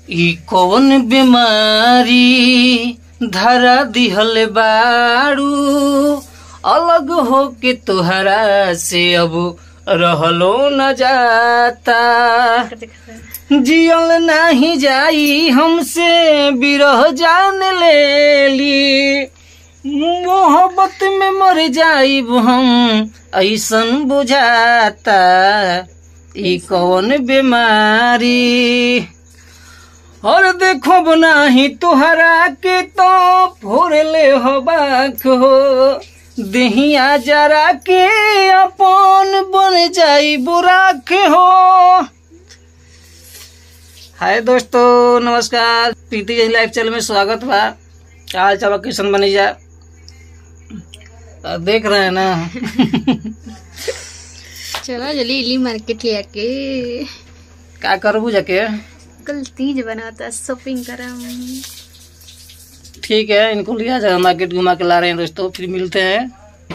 ई कौन बीमारी धरा दिहल बाड़ू, अलग हो के तुहरा से अब रहलो न जाता। जियल नहीं जाई हमसे बिरह जान लेली, मोहब्बत में मर जाइब हम ऐसन बुझाता। ई कौन बीमारी और देखो बनाही तुहरा के तो फोड़ ले हो बाख हो, देहिया जरा के अपन बन जाई बुराख हो। हाय दोस्तों, नमस्कार। प्रीति जी लाइफ चैनल में स्वागत बा। हाल चाल किशन बनी जा देख रहे हैं ना। चलो जल्दी इली मार्केट ले आके क्या करबू जाके? कल तीज बनाता, शॉपिंग करम। ठीक है, इनको लिया जाए, मार्केट घुमा के ला रहे हैं दोस्तों। फिर मिलते हैं